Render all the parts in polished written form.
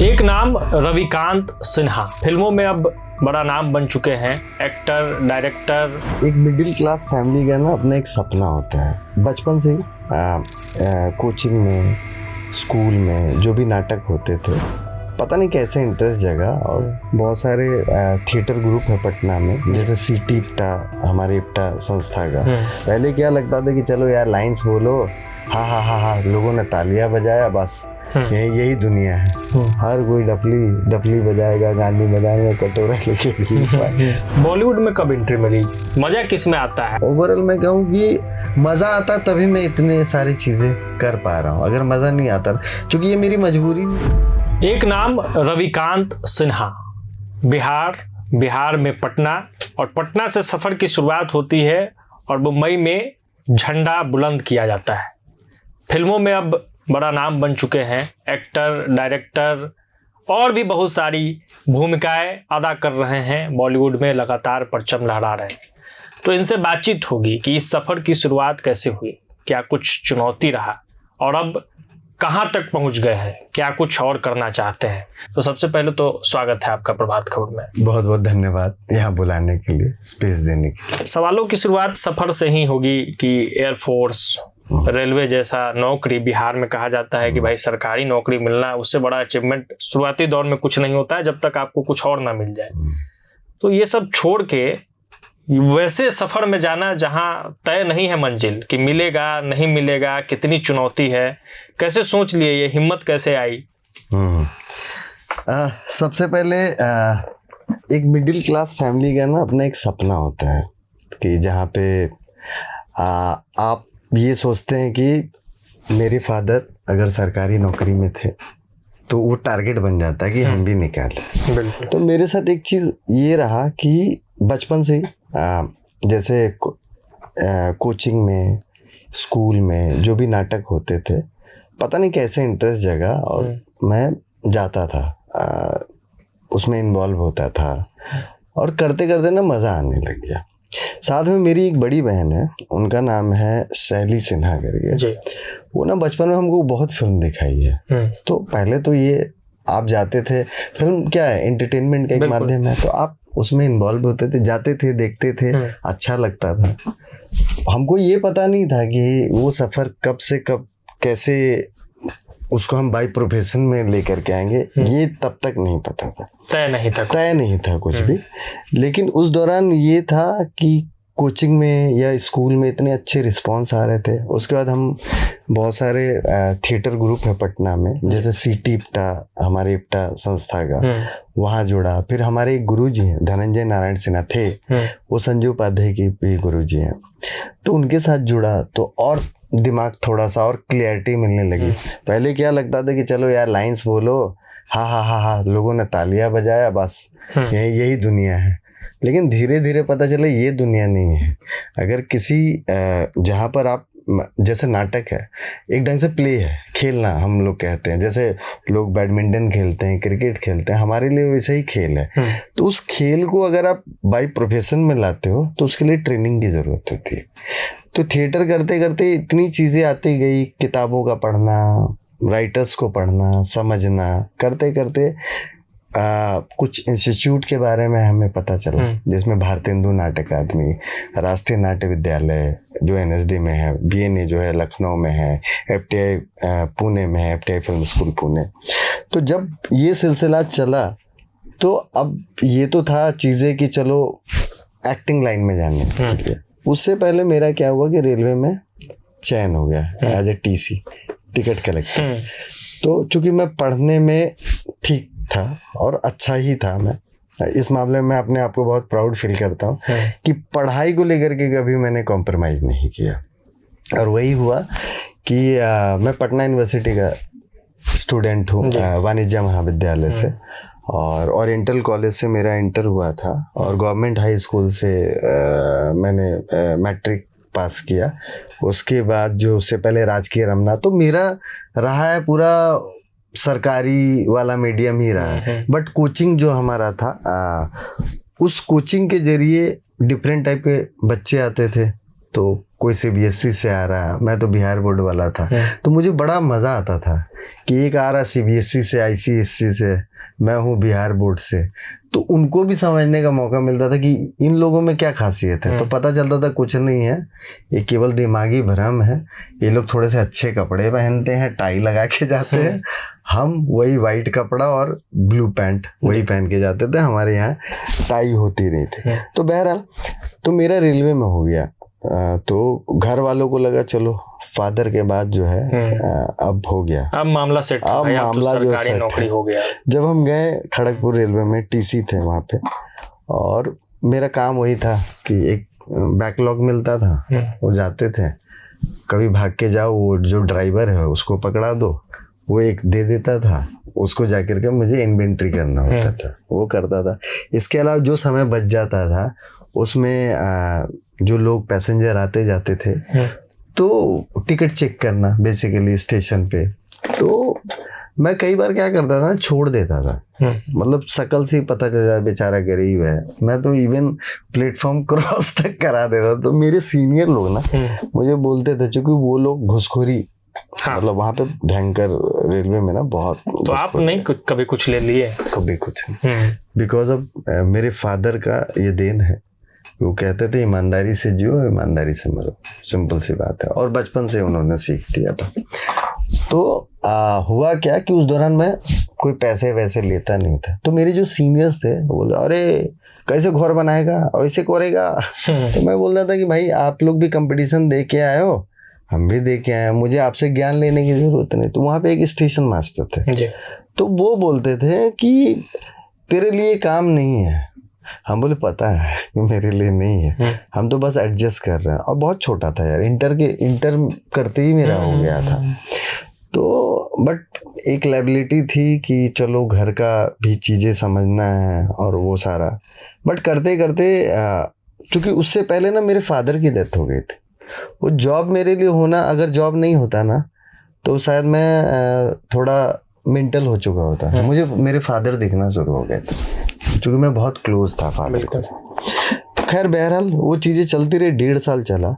एक नाम रविकांत सिन्हा फिल्मों में अब बड़ा नाम बन चुके हैं। Actor, director. एक मिडिल क्लास फैमिली का ना अपना एक सपना होता है बचपन से ही। कोचिंग में, स्कूल में जो भी नाटक होते थे, पता नहीं कैसे इंटरेस्ट जगा। और बहुत सारे थिएटर ग्रुप है पटना में, जैसे सिटी इप्टा, हमारे इप्टा संस्था का। पहले क्या लगता था कि चलो यार लाइंस बोलो, हाँ हाँ हाँ हाँ, लोगों ने तालियां बजाया, बस यही दुनिया है। हर कोई डपली बजाएगा, गांधी मैदान में कटोरा लेके। बॉलीवुड में कब एंट्री मिली? मजा किस में आता है? ओवरऑल मैं कहूँ कि मजा आता तभी मैं इतने सारी चीजें कर पा रहा हूँ। अगर मजा नहीं आता, क्योंकि ये मेरी मजबूरी है। एक नाम रविकांत सिन्हा, बिहार में पटना, और पटना से सफर की शुरुआत होती है और मुंबई में झंडा बुलंद किया जाता है। फिल्मों में अब बड़ा नाम बन चुके हैं। एक्टर, डायरेक्टर और भी बहुत सारी भूमिकाएं अदा कर रहे हैं। बॉलीवुड में लगातार परचम लहरा रहे हैं। तो इनसे बातचीत होगी कि इस सफर की शुरुआत कैसे हुई, क्या कुछ चुनौती रहा और अब कहां तक पहुंच गए हैं, क्या कुछ और करना चाहते हैं। तो सबसे पहले तो स्वागत है आपका प्रभात खबर में। बहुत बहुत धन्यवाद यहाँ बुलाने के लिए, स्पेस देने के लिए। सवालों की शुरुआत सफर से ही होगी कि एयरफोर्स, रेलवे जैसा नौकरी, बिहार में कहा जाता है कि भाई सरकारी नौकरी मिलना उससे बड़ा अचीवमेंट शुरुआती दौर में कुछ नहीं होता है जब तक आपको कुछ और ना मिल जाए। तो ये सब छोड़ के वैसे सफर में जाना जहां तय नहीं है मंजिल, कि मिलेगा नहीं मिलेगा, कितनी चुनौती है, कैसे सोच लिए, ये हिम्मत कैसे आई? सबसे पहले एक मिडिल क्लास फैमिली का ना अपना एक सपना होता है कि जहाँ पे आप ये सोचते हैं कि मेरे फादर अगर सरकारी नौकरी में थे तो वो टारगेट बन जाता है कि हम भी निकालें। तो मेरे साथ एक चीज़ ये रहा कि बचपन से ही जैसे कोचिंग में, स्कूल में जो भी नाटक होते थे, पता नहीं कैसे इंटरेस्ट जगा और मैं जाता था, उसमें इन्वॉल्व होता था और करते करते ना मज़ा आने लग गया। साथ में मेरी एक बड़ी बहन है, उनका नाम है शैली सिन्हा करके। वो ना बचपन में हमको बहुत फिल्म दिखाई है। तो पहले तो ये आप जाते थे, फिल्म क्या है, एंटरटेनमेंट का एक माध्यम है, तो आप उसमें इन्वॉल्व होते थे, जाते थे, देखते थे, अच्छा लगता था। हमको ये पता नहीं था कि वो सफ़र कब से कब कैसे उसको हम बाई प्रोफेशन में लेकर के आएंगे, ये तब तक नहीं पता था। तय नहीं था कुछ भी। लेकिन उस दौरान ये था कि कोचिंग में या स्कूल में इतने अच्छे रिस्पांस आ रहे थे। उसके बाद हम बहुत सारे थिएटर ग्रुप है पटना में, जैसे सिटी इप्टा, हमारे इप्टा संस्था का, वहाँ जुड़ा। फिर हमारे एक गुरुजी हैं, धनंजय नारायण सिन्हा थे, वो संजय उपाध्याय के भी गुरुजी हैं, तो उनके साथ जुड़ा तो और दिमाग थोड़ा सा और क्लियरिटी मिलने लगी। पहले क्या लगता था कि चलो यार लाइंस बोलो, हाँ हाँ हाँ हाँ, लोगों ने तालियां बजाया, बस यही दुनिया है। लेकिन धीरे धीरे पता चला ये दुनिया नहीं है। अगर किसी जहाँ पर आप, जैसे नाटक है, एक ढंग से प्ले है, खेलना हम लोग कहते हैं। जैसे लोग बैडमिंटन खेलते हैं, क्रिकेट खेलते हैं, हमारे लिए वैसे ही खेल है। तो उस खेल को अगर आप बाई प्रोफेशन में लाते हो तो उसके लिए ट्रेनिंग की ज़रूरत होती है। तो थिएटर करते करते इतनी चीज़ें आती गई, किताबों का पढ़ना, राइटर्स को पढ़ना, समझना, करते करते कुछ इंस्टीट्यूट के बारे में हमें पता चला, जिसमें भारतेंदु नाट्य अकादमी, राष्ट्रीय नाट्य विद्यालय जो NSD में है, BNA जो है लखनऊ में है, FTI पुणे में है, FTI फिल्म स्कूल पुणे। तो जब ये सिलसिला चला तो अब ये तो था चीज़ें कि चलो एक्टिंग लाइन में जाने के लिए। उससे पहले मेरा क्या हुआ कि रेलवे में चयन हो गया as a TC, ticket collector. तो चूँकि मैं पढ़ने में ठीक था और अच्छा ही था, मैं इस मामले में अपने आप को बहुत प्राउड फील करता हूँ कि पढ़ाई को लेकर के कभी मैंने कॉम्प्रोमाइज़ नहीं किया। और वही हुआ कि मैं पटना यूनिवर्सिटी का स्टूडेंट हूँ, वाणिज्य महाविद्यालय से, और ओरिएंटल कॉलेज से मेरा इंटर हुआ था, और गवर्नमेंट हाई स्कूल से मैंने मैट्रिक पास किया। उसके बाद जो उससे पहले राजकीय रमना, तो मेरा रहा है पूरा सरकारी वाला मीडियम ही रहा है। बट कोचिंग जो हमारा था, उस कोचिंग के जरिए डिफरेंट टाइप के बच्चे आते थे, तो कोई CBSE से आ रहा, मैं तो बिहार बोर्ड वाला था, तो मुझे बड़ा मज़ा आता था कि एक आ रहा CBSE से, ICSE से, मैं हूँ बिहार बोर्ड से, तो उनको भी समझने का मौका मिलता था कि इन लोगों में क्या खासियत है। तो पता चलता था कुछ नहीं है, ये केवल दिमागी भ्रम है, ये लोग थोड़े से अच्छे कपड़े पहनते हैं, टाई लगा के जाते हैं, हम वही वाइट कपड़ा और ब्लू पैंट वही पहन के जाते थे, हमारे यहाँ टाई होती नहीं थी। तो बहरहाल तो मेरा रेलवे में हो गया। तो घर वालों को लगा चलो फादर के बाद जो है अब हो गया, अब मामला सेट हो गया, अब तो सरकारी नौकरी हो गया। जब हम गए खड़गपुर रेलवे में, TC थे वहाँ पे, और मेरा काम वही था कि एक बैकलॉग मिलता था, वो जाते थे, कभी भाग के जाओ, वो जो ड्राइवर है उसको पकड़ा दो, वो एक दे देता था, उसको जाकर के मुझे इन्वेंट्री करना होता था, वो करता था। इसके अलावा जो समय बच जाता था उसमें जो लोग पैसेंजर आते जाते थे तो टिकट चेक करना बेसिकली स्टेशन पे। तो मैं कई बार क्या करता था ना, छोड़ देता था, मतलब शकल से ही पता चल जाए बेचारा गरीब है, मैं तो इवन प्लेटफॉर्म क्रॉस तक करा देता। तो मेरे सीनियर लोग ना मुझे बोलते थे, क्योंकि वो लोग घुसखोरी, मतलब वहाँ पे भयंकर रेलवे में ना बहुत। तो आप नहीं कभी कुछ ले लिए? कभी कुछ नहीं, बिकॉज ऑफ मेरे फादर का ये देन है, वो कहते थे ईमानदारी से जियो, ईमानदारी से मरो, सिंपल सी बात है, और बचपन से उन्होंने सीख दिया था। तो हुआ क्या कि उस दौरान मैं कोई पैसे वैसे लेता नहीं था, तो मेरे जो सीनियर्स थे वो बोले अरे कैसे घर बनाएगा और ऐसे करेगा। तो मैं बोलता था कि भाई आप लोग भी कंपटीशन दे के आए हो, हम भी दे के आए हैं, मुझे आपसे ज्ञान लेने की जरूरत नहीं। तो वहाँ पे एक स्टेशन मास्टर थे, तो वो बोलते थे कि तेरे लिए काम नहीं है। हम बोले पता है कि मेरे लिए नहीं है, हम तो बस एडजस्ट कर रहे हैं। और बहुत छोटा था यार, इंटर करते ही मेरा हो गया था। तो बट एक लायबिलिटी थी कि चलो घर का भी चीज़ें समझना है और वो सारा, बट करते करते क्योंकि उससे पहले ना मेरे फादर की डेथ हो गई थी। वो जॉब मेरे लिए होना, अगर जॉब नहीं होता ना तो शायद मैं थोड़ा मेंटल हो चुका होता। मुझे मेरे फादर दिखना शुरू हो गए थे, क्योंकि मैं बहुत क्लोज था फादर के साथ। खैर बहरहाल वो चीज़ें चलती रही, 1.5 साल चला।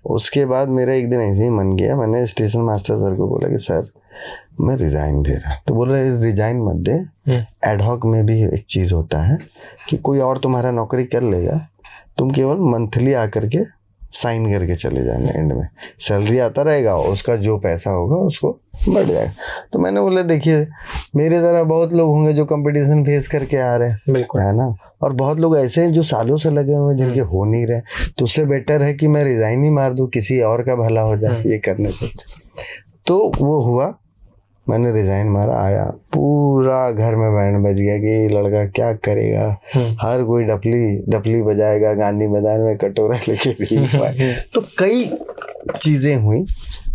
उसके बाद मेरा एक दिन ऐसे ही मन गया, मैंने स्टेशन मास्टर सर को बोला कि सर मैं रिज़ाइन दे रहा। तो बोल रहे रिज़ाइन मत दे, एडहॉक में भी एक चीज़ होता है कि कोई और तुम्हारा नौकरी कर लेगा, तुम केवल मंथली आकर के साइन करके चले जाना, एंड में सैलरी आता रहेगा, उसका जो पैसा होगा उसको बढ़ जाएगा। तो मैंने बोला देखिए मेरे तरह बहुत लोग होंगे जो कंपटीशन फेस करके आ रहे हैं, बिल्कुल है ना, और बहुत लोग ऐसे हैं जो सालों से लगे हुए हैं जिनके हो नहीं रहे, तो उससे बेटर है कि मैं रिजाइन ही मार दूं, किसी और का भला हो जाए ये करने से। तो वो हुआ, मैंने रिजाइन मारा, आया, पूरा घर में बैंड बज गया कि लड़का क्या करेगा, हर कोई डपली बजाएगा, गांधी मैदान में कटोरा लेके। तो कई चीजें हुई,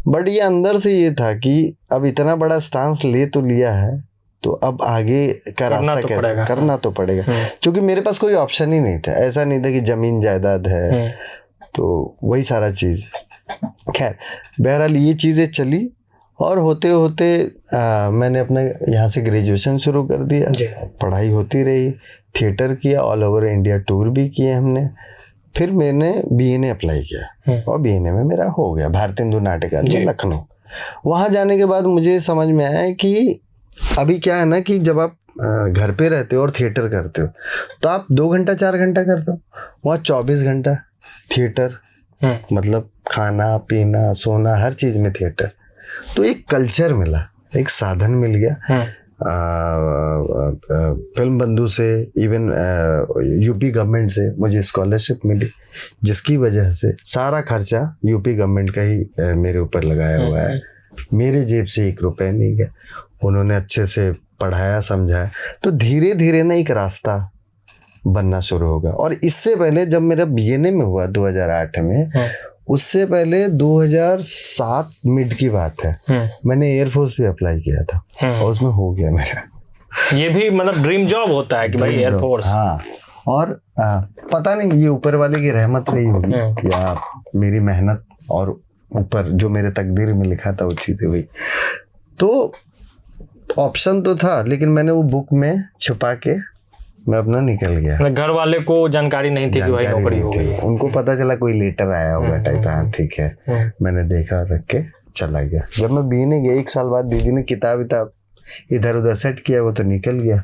बट ये अंदर से ये था कि अब इतना बड़ा स्टांस ले तो लिया है, तो अब आगे का रास्ता कैसे करना तो पड़ेगा, क्योंकि मेरे पास कोई ऑप्शन ही नहीं था। ऐसा नहीं था कि जमीन जायदाद है, तो वही सारा चीज। खैर बहरहाल ये चीजें चली, और होते होते मैंने अपने यहाँ से ग्रेजुएशन शुरू कर दिया, पढ़ाई होती रही, थिएटर किया, ऑल ओवर इंडिया टूर भी किए हमने। फिर मैंने BNA अप्लाई किया और BNA में मेरा हो गया, भारतीय हिंदू नाट्य अकादमी लखनऊ। वहाँ जाने के बाद मुझे समझ में आया कि अभी क्या है ना कि जब आप घर पे रहते हो और थिएटर करते हो तो आप 2 घंटा 4 घंटा करते हो, वहाँ 24 घंटा थिएटर, मतलब खाना पीना सोना हर चीज़ में थिएटर। तो एक कल्चर मिला, एक साधन मिल गया। फिल्म बंधु से, इवन यूपी गवर्नमेंट से मुझे स्कॉलरशिप मिली, जिसकी वजह से सारा खर्चा यूपी गवर्नमेंट का ही मेरे ऊपर लगाया हुआ है, मेरे जेब से 1 रुपया नहीं गया। उन्होंने अच्छे से पढ़ाया समझाया, तो धीरे धीरे ना एक रास्ता बनना शुरू होगा। और इससे पहले जब मेरा BNA में हुआ 2008 में, उससे पहले 2007 मिड की बात है, मैंने एयरफोर्स भी अप्लाई किया था और उसमें हो गया मेरा। ये भी मतलब ड्रीम जॉब होता है कि भाई एयरफोर्स। हाँ, और पता नहीं ये ऊपर वाले की रहमत रही होगी या मेरी मेहनत, और ऊपर जो मेरे तकदीर में लिखा था वो चीज़ें हुई। तो ऑप्शन तो था, लेकिन मैंने वो बुक में छुपा के मैं अपना निकल गया। घर वाले को जानकारी नहीं थी कि भाई नौकरी हो गई? उनको पता चला कोई लेटर आया होगा टाइप, हाँ ठीक है। मैंने देखा और रख के चला गया। जब मैं बीने गया 1 साल बाद दीदी ने किताब इधर उधर सेट किया, वो तो निकल गया।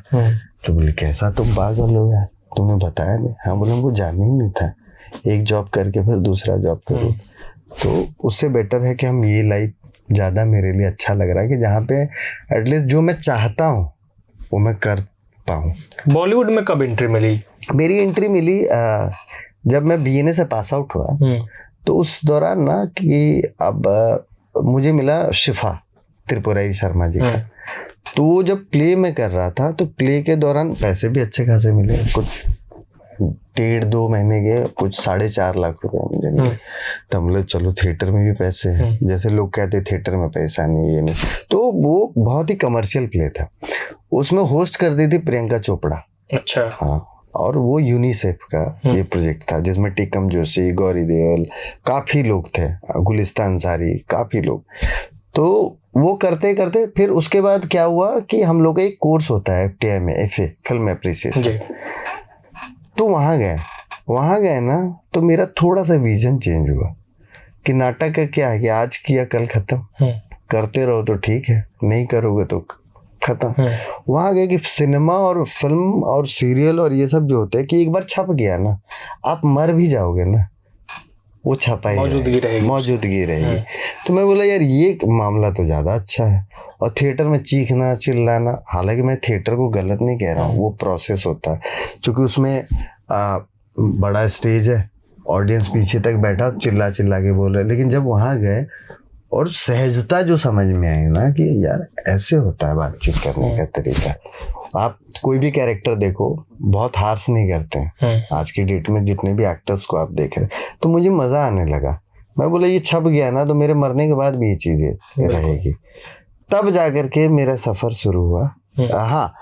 तो बोले कैसा तुम पागल हो यार, तुम्हें बताया नहीं? हाँ बोले हमको जाना ही नहीं था, एक जॉब करके फिर दूसरा जॉब करो। तो उससे बेटर है कि हम ये लाइफ ज़्यादा मेरे लिए अच्छा लग रहा है कि जहाँ पे एटलीस्ट जो मैं चाहता हूँ वो मैं कर पाऊँ। बॉलीवुड में कब एंट्री मिली? मेरी एंट्री मिली जब मैं BNA से पास आउट हुआ। तो उस दौरान ना कि अब मुझे मिला शिफा त्रिपुरारी शर्मा जी का। तो वो जब प्ले में कर रहा था तो प्ले के दौरान पैसे भी अच्छे खासे मिले, कुछ 1.5-2 महीने के कुछ 4.5 लाख रुपए मुझे मिले। तो हम लोग चलो थिएटर में भी पैसे हैं, जैसे लोग कहते थिएटर में पैसा नहीं, ये नहीं। तो वो बहुत ही कमर्शियल प्ले था, उसमें होस्ट कर दी थी प्रियंका चोपड़ा। अच्छा। हाँ, और वो यूनिसेफ का ये प्रोजेक्ट था जिसमें टिकम जोशी, गौरी देओल, काफी लोग थे, गुलिस्ता अंसारी, काफी लोग। तो वो करते करते फिर उसके बाद क्या हुआ कि हम लोग का एक कोर्स होता है FTI में, FA फिल्म एप्रिसिएशन। तो वहाँ गए ना, तो मेरा थोड़ा सा विजन चेंज हुआ कि नाटक का क्या है कि आज किया कल खत्म, करते रहो तो ठीक है, नहीं करोगे तो खत्म। वहाँ गए कि सिनेमा और फिल्म और सीरियल और ये सब जो होते हैं कि एक बार छप गया ना, आप मर भी जाओगे ना, वो छपा ही मौजूदगी रहेगी। तो मैं बोला यार ये मामला तो ज़्यादा अच्छा है। और थिएटर में चीखना चिल्लाना, हालांकि मैं थिएटर को गलत नहीं कह रहा हूँ, वो प्रोसेस होता है क्योंकि उसमें बड़ा स्टेज है, ऑडियंस पीछे तक बैठा चिल्ला के बोल रहे। लेकिन जब वहाँ गए और सहजता जो समझ में आई ना कि यार ऐसे होता है बातचीत करने का तरीका। आप कोई भी कैरेक्टर देखो, बहुत हार्श नहीं करते हैं आज की डेट में, जितने भी एक्टर्स को आप देख रहे हैं। तो मुझे मज़ा आने लगा। मैं बोला ये छप गया ना तो मेरे मरने के बाद भी ये चीज़ें रहेगी। तब जाकर के मेरा सफ़र शुरू हुआ। हाँ,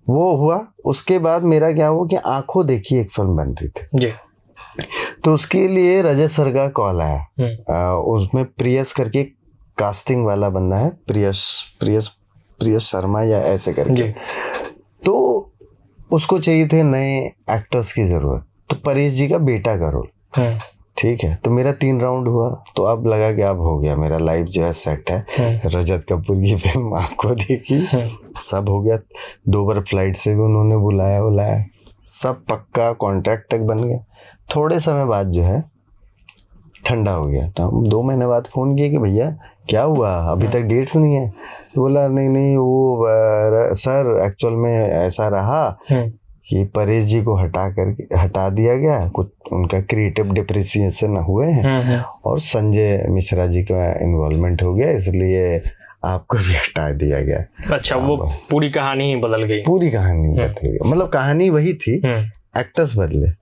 वो हुआ। उसके बाद मेरा क्या हुआ कि आंखों देखी एक फिल्म बन रही थी जी। तो उसके लिए रजत सर का कॉल आया। उसमें प्रियस करके कास्टिंग वाला बंदा है, प्रियस शर्मा या ऐसे करके। तो उसको चाहिए थे नए एक्टर्स की जरूरत, तो परेश जी का बेटा का रोल। ठीक है, तो मेरा 3 राउंड हुआ। तो अब लगा कि अब हो गया, मेरा लाइफ जो है सेट है। रजत कपूर की फिल्म आपको देखी, सब हो गया। 2 बार फ्लाइट से भी उन्होंने बुलाया, सब पक्का, कॉन्ट्रैक्ट तक बन गया। थोड़े समय बाद जो है ठंडा हो गया। तो हम 2 महीने बाद फ़ोन किए कि भैया क्या हुआ, अभी तक डेट्स नहीं है। तो बोला नहीं वो सर एक्चुअल में ऐसा रहा कि परेश जी को हटा दिया गया, कुछ उनका क्रिएटिव डिप्रिसिएशन हुए हैं और संजय मिश्रा जी का इन्वॉल्वमेंट हो गया, इसलिए आपको भी हटा दिया गया। अच्छा, वो पूरी कहानी ही बदल गई? पूरी कहानी बदल गई, मतलब कहानी वही थी, एक्टर्स बदले।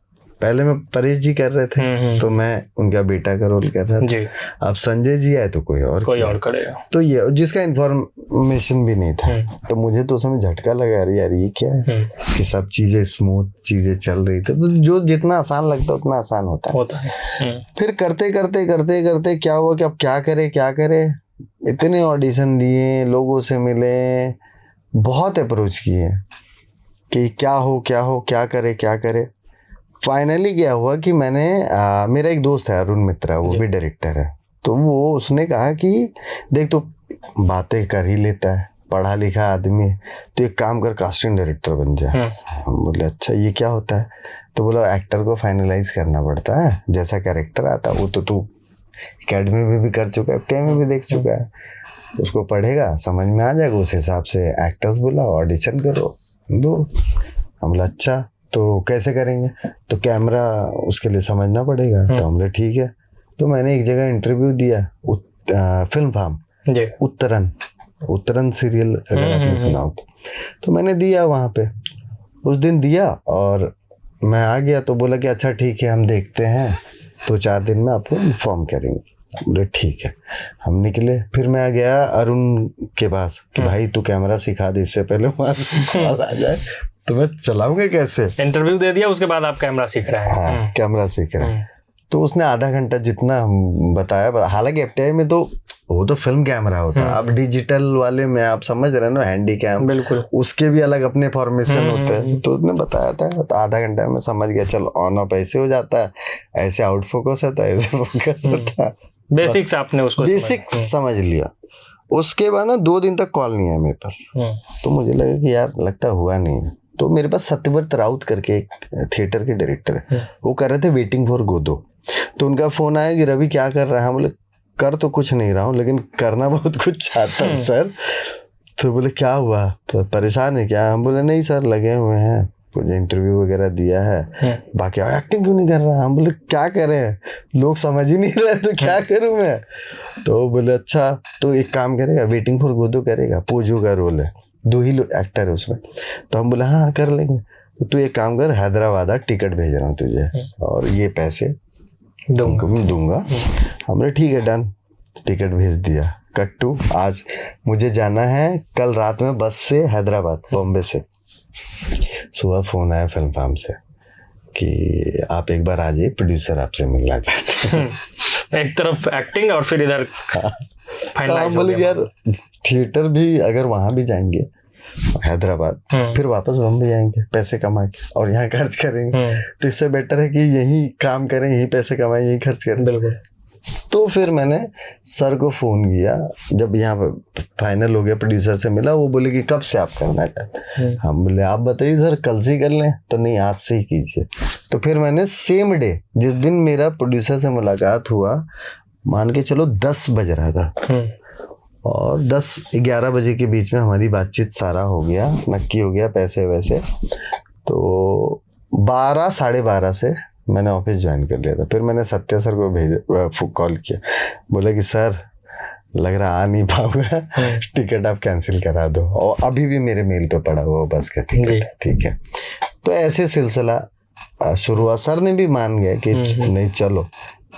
पहले मैं परेश जी कर रहे थे तो मैं उनका बेटा का रोल कर रहा था। अब संजय जी आए तो कोई और करेगा। तो ये जिसका इन्फॉर्मेशन भी नहीं था। तो मुझे तो उसमें झटका लगा, यार ये क्या है कि सब चीजें स्मूथ चीजें चल रही थी। तो जो जितना आसान लगता है उतना आसान होता है। फिर करते करते क्या हुआ कि अब क्या करे। इतने ऑडिशन दिए, लोगों से मिले, बहुत अप्रोच किए कि क्या हो क्या करे। फाइनली क्या हुआ कि मैंने मेरा एक दोस्त है अरुण मित्रा, वो भी डायरेक्टर है। तो उसने कहा कि देख तो बातें कर ही लेता है, पढ़ा लिखा आदमी है, तो एक काम कर कास्टिंग डायरेक्टर बन जा। हम बोले अच्छा ये क्या होता है? तो बोला एक्टर को फाइनलाइज करना पड़ता है, जैसा कैरेक्टर आता वो तो तू अकेडमी में भी कर चुका है, FTI में भी देख चुका है, उसको पढ़ेगा समझ में आ जाएगा, उस हिसाब से एक्टर्स बुलाओ, ऑडिशन करो, दो। हम बोला अच्छा तो कैसे करेंगे? तो कैमरा उसके लिए समझना पड़ेगा। तो हमने ठीक है। तो मैंने एक जगह इंटरव्यू दिया, फिल्म फार्म, उत्तरन सीरियल अगर आपने सुना हो तो मैंने दिया वहाँ पे, उस दिन दिया और मैं आ गया। तो बोला कि अच्छा ठीक है, हम देखते हैं, 2-4 दिन में आपको इन्फॉर्म करेंगे। बोले ठीक है। हम निकले, फिर मैं गया अरुण के पास कि भाई तू कैमरा सिखा दे, इससे पहले वहाँ से कॉल आ जाए तो मैं चलाऊंगा कैसे। इंटरव्यू दे दिया, उसके बाद आप कैमरा सीख रहे हैं? कैमरा सीख रहे हैं। तो उसने आधा घंटा जितना बताया, हालांकि FTI में तो वो तो फिल्म कैमरा होता है। अब डिजिटल वाले में आप समझ रहे हैं ना, हैंडी कैम, बिल्कुल उसके भी अलग अपने फॉर्मेशन होते हैं। तो उसने बताया था, तो आधा घंटा में समझ गया, चलो ऑन ऑफ ऐसे हो जाता है, ऐसे आउट फोकस होता है, ऐसे फोकस होता है। बेसिक्स आपने उसको बेसिक्स समझ लिया। उसके बाद ना 2 दिन तक कॉल नहीं आया मेरे पास। तो मुझे लगा कि यार लगता हुआ नहीं है। तो मेरे पास सत्यव्रत राउत करके एक थिएटर के डायरेक्टर है, वो कर रहे थे वेटिंग फॉर गोदो। तो उनका फोन आया कि रवि क्या कर रहा है? बोले कर तो कुछ नहीं रहा हूँ, लेकिन करना बहुत कुछ चाहता हूँ सर। तो बोले क्या हुआ, परेशान है क्या? हम बोले नहीं सर, लगे हुए हैं, कुछ इंटरव्यू वगैरह दिया है, बाकी एक्टिंग क्यों नहीं कर रहा? हम बोले क्या करें, लोग समझ ही नहीं रहे तो क्या करूं मैं? तो बोले अच्छा, तो एक काम करेगा, वेटिंग फॉर गोदो करेगा, पोजो का रोल है, 2 ही एक्टर है उसमें। तो हम बोले हाँ कर लेंगे। तो तू एक काम कर, हैदराबाद आ, टिकट भेज रहा हूँ तुझे और ये पैसे दूंगा। हमने ठीक है डन, टिकट भेज दिया। कट टू आज मुझे जाना है कल रात में बस से हैदराबाद, बॉम्बे से। सुबह फोन आया फिल्म फार्म से कि आप एक बार आ जाइए, प्रोड्यूसर आपसे मिलना चाहते हैं। एक तरफ एक्टिंग और फिर इधर तो हम बोले यार थिएटर भी अगर वहां भी जाएंगे हैदराबाद, फिर वापस बॉम्बे जाएंगे पैसे कमा के और यहाँ खर्च करेंगे, तो इससे बेटर है कि यही काम करें, यही पैसे कमाएं, यही खर्च करें। बिल्कुल। तो फिर मैंने सर को फोन किया, जब यहाँ पर फाइनल हो गया, प्रोड्यूसर से मिला, वो बोले कि कब से आप करना चाहते हैं? हम बोले आप बताइए सर, कल से ही कर लें? तो नहीं, आज से ही कीजिए। तो फिर मैंने सेम डे, जिस दिन मेरा प्रोड्यूसर से मुलाकात हुआ, मान के चलो 10 बज रहा था, और 10-11 बजे के बीच में हमारी बातचीत सारा हो गया, नक्की हो गया पैसे वैसे। तो 12 साढ़े 12 से मैंने ऑफिस ज्वाइन कर लिया था। फिर मैंने सत्या सर को कॉल किया, बोला कि सर लग रहा आ नहीं पाऊंगा, टिकट आप कैंसिल करा दो, और अभी भी मेरे मेल पे पड़ा हुआ बस का टिकट, ठीक है। तो ऐसे सिलसिला शुरू हुआ। सर ने भी मान गया कि नहीं चलो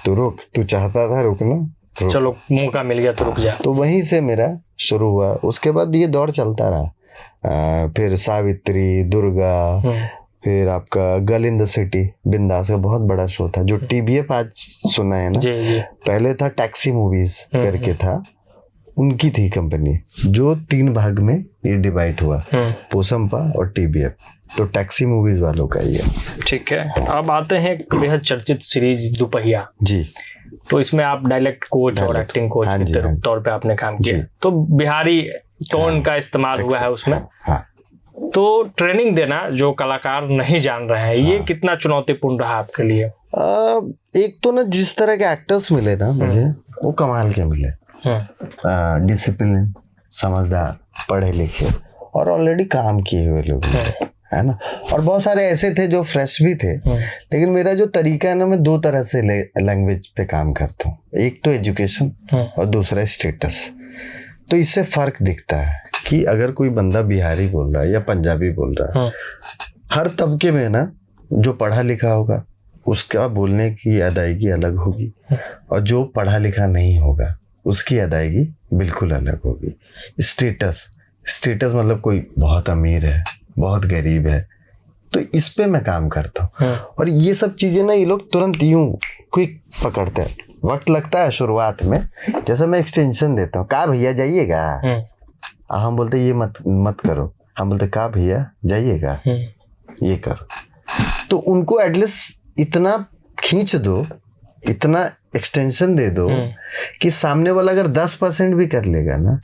तू रुक, तू चाहता था रुकना, चलो मौका मिल गया तो रुक जा। तो वहीं से मेरा शुरू हुआ। उसके बाद ये दौर चलता रहा, फिर सावित्री, दुर्गा, फिर आपका गर्ल इन द सिटी, बिंदास का बहुत बड़ा शो था, जो TBF आज सुना है ना, जी। पहले था टैक्सी मूवीज करके था, उनकी थी कंपनी, जो 3 भाग में ये डिवाइड हुआ, पोसम्पा और TBF। तो टैक्सी मूवीज वालों का ही है। ठीक है, अब आते हैं बेहद चर्चित सीरीज दुपहिया जी। तो इसमें आप डायलेक्ट कोच और एक्टिंग कोच के तौर पे आपने काम किया, तो बिहारी टोन का इस्तेमाल हुआ है उसमें। तो ट्रेनिंग देना जो कलाकार नहीं जान रहे हैं, ये कितना चुनौतीपूर्ण रहा आपके लिए? एक तो ना जिस तरह के एक्टर्स मिले ना मुझे, वो कमाल के मिले, डिसिप्लिन, समझदार, पढ़े लिखे और ऑलरेडी काम किए हुए लोग, है ना। और बहुत सारे ऐसे थे जो फ्रेश भी थे, लेकिन मेरा जो तरीका है ना, मैं 2 तरह से लैंग्वेज पे काम करता हूँ। एक तो एजुकेशन और दूसरा स्टेटस। तो इससे फर्क दिखता है कि अगर कोई बंदा बिहारी बोल रहा है या पंजाबी बोल रहा है, हर तबके में ना जो पढ़ा लिखा होगा उसका बोलने की अदायगी अलग होगी, और जो पढ़ा लिखा नहीं होगा उसकी अदायगी बिल्कुल अलग होगी। स्टेटस मतलब कोई बहुत अमीर है, बहुत गरीब है, तो इस पे मैं काम करता हूँ। और ये सब चीजें ना ये लोग तुरंत यूं क्विक पकड़ते हैं, वक्त लगता है शुरुआत में। जैसे मैं एक्सटेंशन देता हूँ, कहा भैया जाइएगा, हम बोलते ये मत करो, हम बोलते कहा भैया जाइएगा, ये करो। तो उनको एटलीस्ट इतना खींच दो, इतना एक्सटेंशन दे दो कि सामने वाला अगर 10% भी कर लेगा ना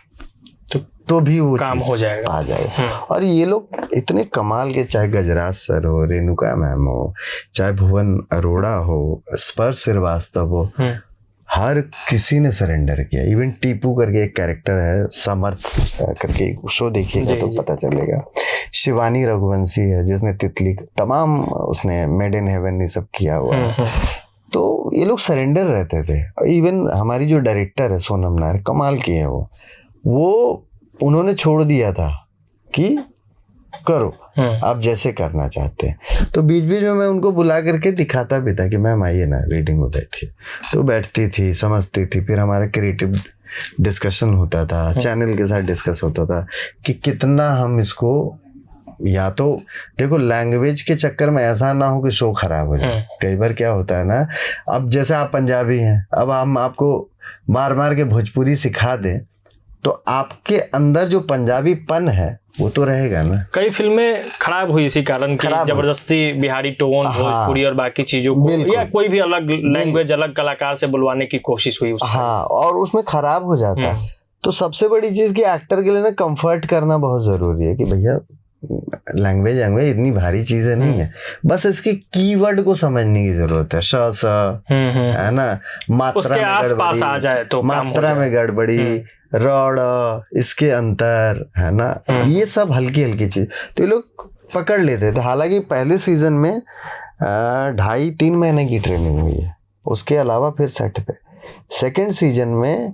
तो भी वो काम हो जाएगा, आ जाएगा। और ये लोग इतने कमाल के, चाहे गजराज सर हो, रेणुका मैम हो, चाहे भुवन अरोड़ा हो, स्पर्श श्रीवास्तव हो, हर किसी ने सरेंडर किया। इवन टीपू करके एक कैरेक्टर है, समर्थ करके एक शो देखिएगा तो पता चलेगा। शिवानी रघुवंशी है जिसने तितली तमाम, उसने मेड इन हेवन ये सब किया हुआ है। तो ये लोग सरेंडर रहते थे। इवन हमारी जो डायरेक्टर है सोनम नायर, कमाल की है वो उन्होंने छोड़ दिया था कि करो आप जैसे करना चाहते हैं। तो बीच बीच में मैं उनको बुला करके दिखाता भी था कि मैम आइए ना, रीडिंग में बैठिए। तो बैठती थी, समझती थी, फिर हमारा क्रिएटिव डिस्कशन होता था, चैनल के साथ डिस्कस होता था कि कितना हम इसको, या तो देखो लैंग्वेज के चक्कर में ऐसा ना हो कि शो खराब हो जाए। कई बार क्या होता है ना, अब जैसे आप पंजाबी हैं, अब हम आपको बार बार के भोजपुरी सिखा दें तो आपके अंदर जो पंजाबीपन है वो तो रहेगा ना। कई फिल्में खराब हुई इसी कारण कि जबरदस्ती बिहारी टोन, भोजपुरी और बाकी चीजों को या कोई भी अलग लैंग्वेज अलग कलाकार से बुलवाने की कोशिश हुई उसमें। हाँ, और उसमें खराब हो जाता है। तो सबसे बड़ी चीज कि एक्टर के लिए ना कंफर्ट करना बहुत जरूरी है कि भैया लैंग्वेज इतनी भारी चीजें नहीं है, बस इसके कीवर्ड को समझने की जरूरत है। श है ना, मात्रा में आसपास आ जाए तो मात्रा में गड़बड़ी, रॉड इसके अंतर है ना, ये सब हल्की हल्की चीज तो ये लोग पकड़ लेते थे। हालांकि पहले सीजन में 2.5-3 महीने की ट्रेनिंग हुई है, उसके अलावा फिर सेट पे। सेकंड सीजन में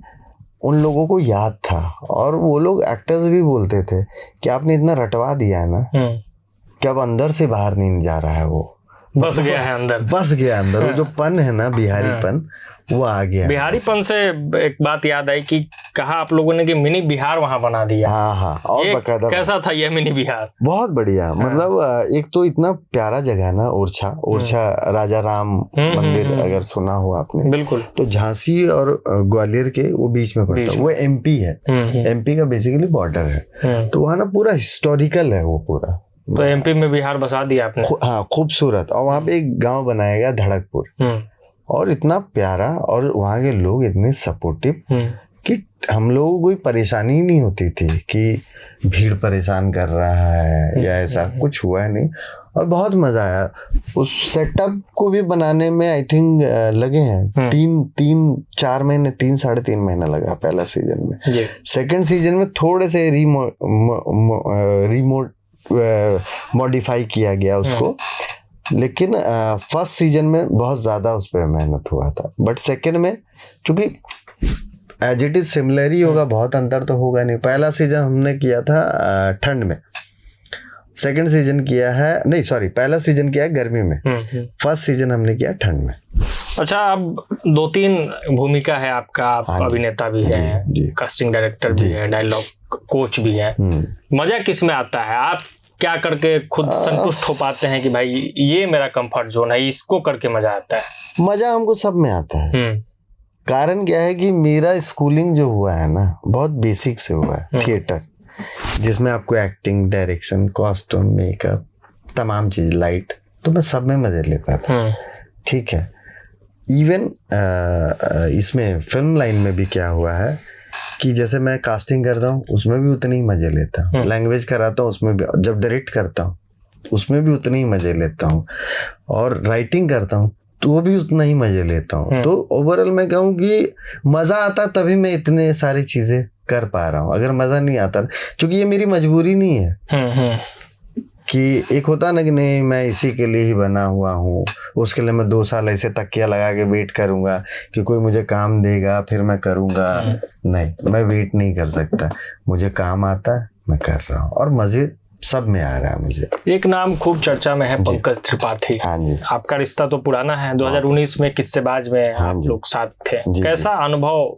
उन लोगों को याद था और वो लोग एक्टर्स भी बोलते थे कि आपने इतना रटवा दिया है ना कि अब अंदर से बाहर नहीं जा रहा है, वो बस गया है अंदर। वो जो पन है ना, बिहारीपन, वो आ गया। बिहारीपन से एक बात याद आई कि कहा आप लोगों ने कि मिनी बिहार वहां बना दिया। हाँ, और बकायदा कैसा था ये मिनी बिहार? बहुत बढ़िया। मतलब एक तो इतना प्यारा जगह है ना, ओरछा राजा राम मंदिर, अगर सुना हो आपने। बिल्कुल। तो झांसी और ग्वालियर के वो बीच में पड़ता है, वो एमपी है। एमपी का बेसिकली बॉर्डर है, तो वहाँ ना पूरा हिस्टोरिकल है वो पूरा। तो एमपी में बिहार बसा दिया आपने। हाँ, खूबसूरत। और वहाँ पे एक गांव बनाएगा धड़कपुर, और इतना प्यारा, और वहाँ के लोग इतने सपोर्टिव कि हम लोगों को कोई परेशानी ही नहीं होती थी कि भीड़ परेशान कर रहा है या ऐसा कुछ हुआ है नहीं। और बहुत मजा आया उस सेटअप को भी बनाने में। आई थिंक लगे हैं 3-4 महीने, 3-3.5 महीना लगा पहला सीजन में। सेकंड सीजन में थोड़े से मॉडिफाई किया गया उसको, लेकिन फर्स्ट सीजन में बहुत ज़्यादा उस पर मेहनत हुआ था। बट सेकंड में चूंकि एज इट इज सिमिलर ही होगा, बहुत अंतर तो होगा नहीं। पहला सीजन हमने किया था ठंड में, सेकंड सीजन किया है, नहीं सॉरी, पहला सीजन किया है गर्मी में, फर्स्ट सीजन हमने किया ठंड में। अच्छा, अब 2-3 भूमिका है आपका, आप अभिनेता भी है, कास्टिंग डायरेक्टर भी है, डायलॉग कोच भी है। मजा किस में आता है? आप क्या करके खुद संतुष्ट हो पाते हैं कि भाई ये मेरा कंफर्ट जोन है, इसको करके मजा आता है? मजा हमको सब में आता है। कारण क्या है कि मेरा स्कूलिंग जो हुआ है ना, बहुत बेसिक से हुआ है, थिएटर, जिसमें आपको एक्टिंग, डायरेक्शन, कॉस्ट्यूम, मेकअप, तमाम चीज, लाइट, तो मैं सब में मजे लेता था। ठीक है। इवन इसमें फिल्म लाइन में भी क्या हुआ है कि जैसे मैं कास्टिंग करता हूँ उसमें भी उतने ही मजे लेता हूँ, लैंग्वेज कराता हूँ उसमें भी, जब डायरेक्ट करता हूँ उसमें भी उतने ही मजे लेता हूँ, और राइटिंग करता हूँ तो भी उतना ही मजे लेता हूँ। तो ओवरऑल मैं कहूँ कि मजा आता तभी मैं इतने सारी चीजें कर पा रहा हूँ। अगर मजा नहीं आता, क्योंकि ये मेरी मजबूरी नहीं है कि एक होता ना कि नहीं मैं इसी के लिए ही बना हुआ हूँ, उसके लिए मैं 2 साल ऐसे तकिया लगा के वेट करूंगा कि कोई मुझे काम देगा फिर मैं करूंगा। नहीं, मैं वेट नहीं कर सकता, मुझे काम आता है, मैं कर रहा हूँ, और मजे सब में आ रहा है मुझे। एक नाम खूब चर्चा में है, पंकज त्रिपाठी। हाँ जी। आपका रिश्ता तो पुराना है, 2019 में किस्सेबाज में आप लोग साथ थे। कैसा अनुभव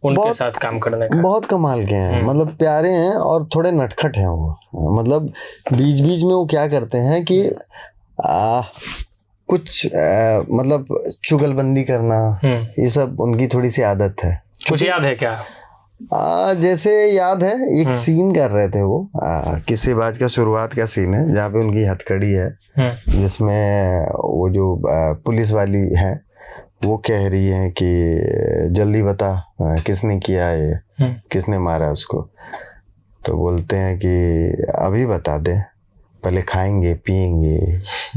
उनके साथ काम करने का? बहुत कमाल के हैं, मतलब प्यारे हैं और थोड़े नटखट हैं वो। मतलब बीच बीच में वो क्या करते हैं कि कुछ मतलब चुगलबंदी करना, ये सब उनकी थोड़ी सी आदत है। कुछ याद है क्या? जैसे याद है एक सीन कर रहे थे वो, किस्सेबाज का शुरुआत का सीन है जहाँ पे उनकी हथकड़ी है, जिसमें वो जो पुलिस वाली है वो कह रही है कि जल्दी बता किसने किया ये, किसने मारा उसको। तो बोलते हैं कि अभी बता दे, पहले खाएंगे पिएंगे।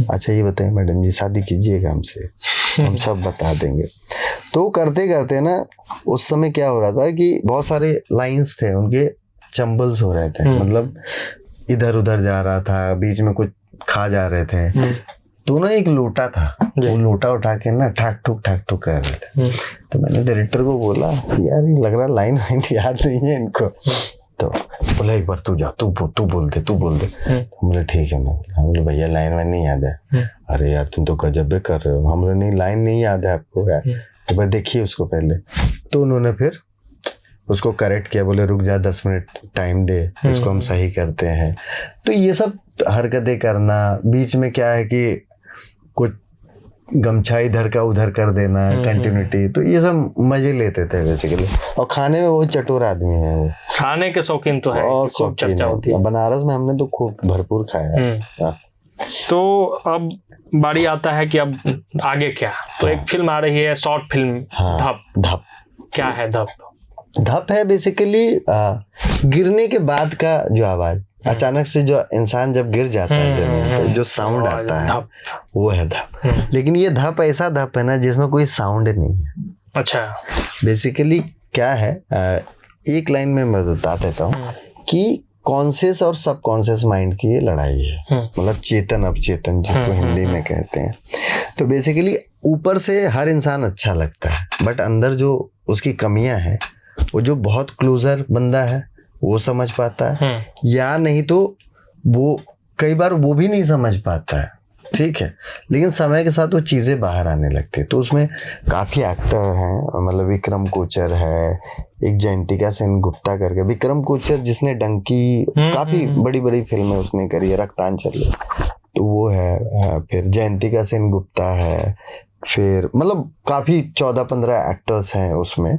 अच्छा ये बताएं मैडम जी, शादी कीजिएगा हमसे, हम सब बता देंगे। तो करते करते ना उस समय क्या हो रहा था कि बहुत सारे लाइंस थे उनके, चंबल्स हो रहे थे, मतलब इधर उधर जा रहा था, बीच में कुछ खा जा रहे थे। तो ना एक लोटा था, वो लोटा उठा के ना ठाक ठुक कर रहे थे। तो मैंने डायरेक्टर को बोला यार ये लग रहा लाइन याद नहीं है इनको। तो बोला एक बार तू जा, तू बोल दे। तो बोले ठीक है। मैं बोले भैया लाइन में नहीं याद है। अरे यार तुम तो गजब कर रहे हो। हम बोले नहीं लाइन नहीं याद है आपको यार, तो भाई देखिए उसको पहले। तो उन्होंने फिर उसको करेक्ट किया, बोले रुक जा 10 मिनट टाइम दे, इसको हम सही करते हैं। तो ये सब हरकतें करना, बीच में क्या है कि कुछ गमछा इधर का उधर कर देना, कंटिन्यूटी, तो ये सब मजे लेते थे बेसिकली। और खाने में बहुत चटोर आदमी है वो, खाने के शौकीन तो है, और खूब चर्चा होती है। बनारस में हमने तो खूब भरपूर खाया है। तो अब बारी आता है कि अब आगे क्या, तो एक फिल्म आ रही है, शॉर्ट फिल्म धप। धप क्या है धप? धप है बेसिकली गिरने के बाद का जो आवाज, अचानक से जो इंसान जब गिर जाता है जमीन पर जो साउंड आता है वो है धप। लेकिन ये धप ऐसा धप है ना जिसमें कोई साउंड नहीं है। अच्छा, बेसिकली क्या है, एक लाइन में मैं बता देता हूँ कि कॉन्शियस और सबकॉन्शियस माइंड की ये लड़ाई है, मतलब चेतन अवचेतन जिसको हिंदी में कहते हैं। तो बेसिकली ऊपर से हर इंसान अच्छा लगता है, बट अंदर जो उसकी कमियां हैं, वो जो बहुत क्लोजर बंदा है वो समझ पाता है, या नहीं तो वो कई बार वो भी नहीं समझ पाता है, ठीक है। लेकिन समय के साथ वो चीज़ें बाहर आने लगती है। तो उसमें काफ़ी एक्टर हैं, मतलब विक्रम कोचर है, एक जयंतिका सेन गुप्ता करके, विक्रम कोचर जिसने डंकी, काफ़ी बड़ी बड़ी फिल्में उसने करी है, रक्तांचल, तो वो है। फिर जयंतिका सेन गुप्ता है, फिर मतलब काफ़ी 14-15 एक्टर्स हैं उसमें।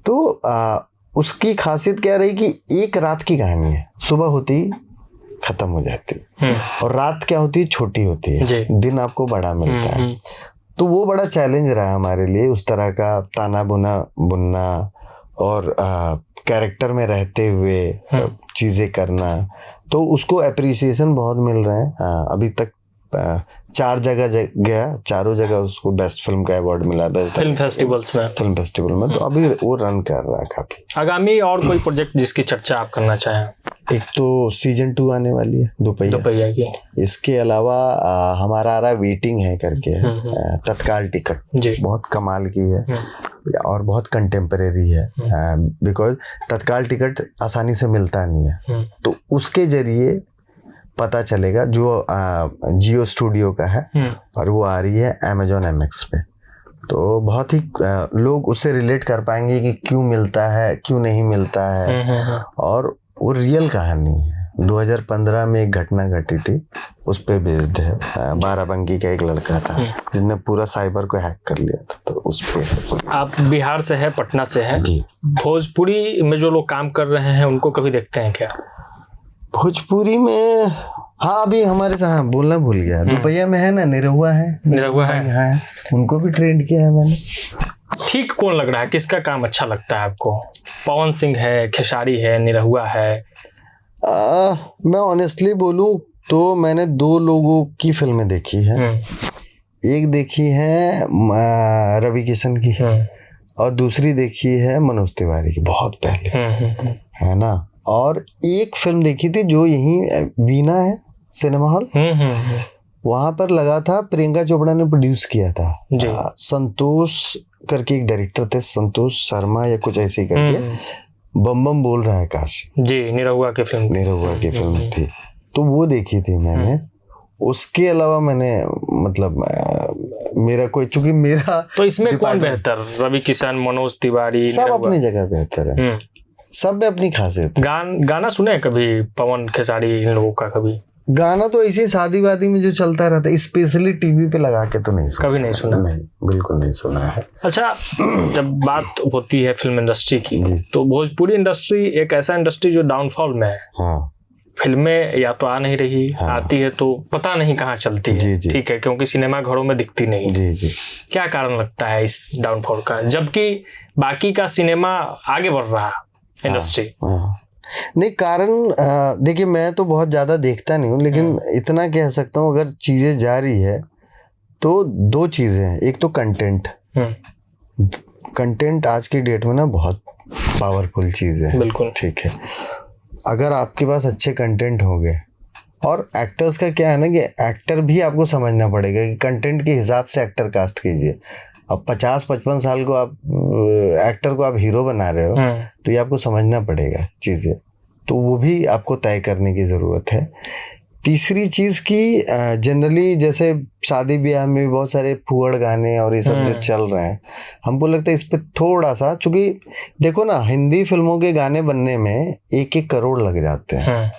तो उसकी खासियत क्या रही कि एक रात की कहानी है, सुबह होती खत्म हो जाती है, और रात क्या होती है, छोटी होती है, दिन आपको बड़ा मिलता है। तो वो बड़ा चैलेंज रहा हमारे लिए, उस तरह का ताना बुनना और कैरेक्टर में रहते हुए चीज़ें करना। तो उसको अप्रिसिएशन बहुत मिल रहे हैं। अभी तक 4 जगह गया, चारों जगह उसको बेस्ट फिल्म का अवार्ड मिला, बेस्ट फिल्म फेस्टिवल में। तो अभी वो रन कर रहा है काफी। आगामी और कोई प्रोजेक्ट जिसकी चर्चा आप करना चाहें? एक तो सीजन 2 आने वाली है दोपहिया की। इसके अलावा हमारा आ रहा वेटिंग है करके, तत्काल टिकट, बहुत कमाल की है और बहुत कंटेम्परेरी है, बिकॉज तत्काल टिकट आसानी से मिलता नहीं है। तो उसके जरिए पता चलेगा, जो जियो स्टूडियो का है, और वो आ रही है Amazon MX पे। तो बहुत ही लोग उससे रिलेट कर पाएंगे कि क्यों मिलता है, क्यों नहीं मिलता है। और वो रियल कहानी है, 2015 में एक घटना घटी थी, उस पे बेस्ड है। बाराबंकी का एक लड़का था जिसने पूरा साइबर को हैक कर लिया था, तो उस पे। आप बिहार से है, पटना से है, भोजपुरी में जो लोग काम कर रहे हैं उनको कभी देखते हैं क्या? भोजपुरी में हाँ, अभी हमारे साथ बोलना भूल गया, दोपहिया में है ना, निरहुआ है, उनको भी ट्रेंड किया है मैंने। ठीक कौन लग रहा है, किसका काम अच्छा लगता है आपको? पवन सिंह है, खेसारी है, निरहुआ है? मैं ऑनेस्टली बोलूं तो मैंने 2 लोगों की फिल्में देखी है। एक देखी है रवि किशन की, और दूसरी देखी है मनोज तिवारी की, बहुत पहले, है ना। और एक फिल्म देखी थी जो यहीं वीना है सिनेमा हॉल, वहां पर लगा था, प्रियंका चोपड़ा ने प्रोड्यूस किया था। संतोष करके एक डायरेक्टर थे, संतोष शर्मा या कुछ ऐसे करके, बम बम बोल रहा है काश जी, निरहुआ की फिल्म थी। तो वो देखी थी मैंने। उसके अलावा मैंने मतलब मेरा कोई, चूंकि मेरा तो इसमें कौन बेहतर, रवि किशन, मनोज तिवारी? सब अपनी जगह बेहतर है, सब में अपनी खासियत। गाना सुने कभी पवन खेसारी इन लोगों का? कभी गाना तो ऐसे शादी वादी में जो चलता रहता है, स्पेशली टीवी पे लगा के तो नहीं सुना, कभी नहीं सुना? नहीं, बिल्कुल नहीं सुना है। अच्छा, जब बात होती है फिल्म इंडस्ट्री की, तो भोजपुरी इंडस्ट्री एक ऐसा इंडस्ट्री जो डाउनफॉल में है। हाँ। फिल्में या तो आ नहीं रही, आती है तो पता नहीं कहाँ चलती है, ठीक है, क्योंकि सिनेमा घरों में दिखती नहीं। क्या कारण लगता है इस डाउनफॉल का, जबकि बाकी का सिनेमा आगे बढ़ रहा है इंडस्ट्री? नहीं, कारण देखिए, मैं तो बहुत ज़्यादा देखता नहीं हूँ, लेकिन इतना कह सकता हूँ, अगर चीज़ें जा रही है तो 2 चीज़ें हैं। एक तो कंटेंट आज की डेट में ना बहुत पावरफुल चीज़ है, बिल्कुल, ठीक है। अगर आपके पास अच्छे कंटेंट होंगे, और एक्टर्स का क्या है ना कि एक्टर भी आपको समझना पड़ेगा कि कंटेंट के हिसाब से एक्टर कास्ट कीजिए। अब 50-55 साल को आप एक्टर को आप हीरो बना रहे हो, तो ये आपको समझना पड़ेगा चीज़ें, तो वो भी आपको तय करने की ज़रूरत है। तीसरी चीज़ की जनरली जैसे शादी ब्याह में भी बहुत सारे फूहड़ गाने और ये सब जो चल रहे हैं, हमको लगता है इस पे थोड़ा सा, चूँकि देखो ना, हिंदी फिल्मों के गाने बनने में 1-1 करोड़ लग जाते हैं,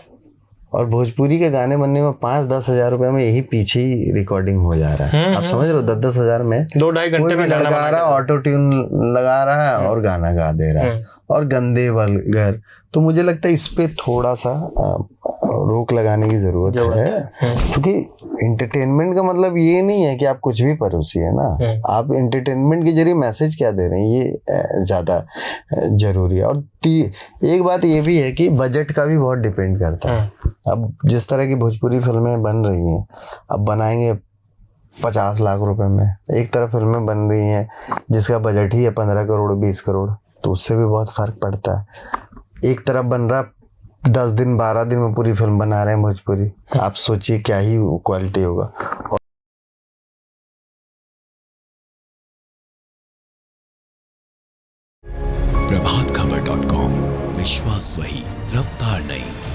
और भोजपुरी के गाने बनने में 5-10 हजार रुपए में यही पीछे ही रिकॉर्डिंग हो जा रहा है। आप समझ रहे हो, 10-10 हजार में 2-2.5 घंटे कोई भी में लड़का आ रहा है, ऑटो ट्यून लगा रहा है और गाना गा दे रहा है, और गंदे वल्गर। तो मुझे लगता है इस पे थोड़ा सा रोक लगाने की जरूरत है, क्योंकि इंटरटेनमेंट का मतलब ये नहीं है कि आप कुछ भी परोसिए ना, आप इंटरटेनमेंट के जरिए मैसेज क्या दे रहे हैं, ये ज्यादा जरूरी है। और एक बात ये भी है कि बजट का भी बहुत डिपेंड करता है। अब जिस तरह की भोजपुरी फिल्में बन रही हैं, अब बनाएंगे 50 लाख रुपए में, एक तरफ फिल्में बन रही हैं जिसका बजट ही है 15 करोड़ 20 करोड़, तो उससे भी बहुत फर्क पड़ता है। एक तरफ बन रहा 10 दिन 12 दिन में पूरी फिल्म बना रहे हैं भोजपुरी, आप सोचिए क्या ही क्वालिटी होगा। प्रभातखबर.com, विश्वास वही, रफ्तार नहीं।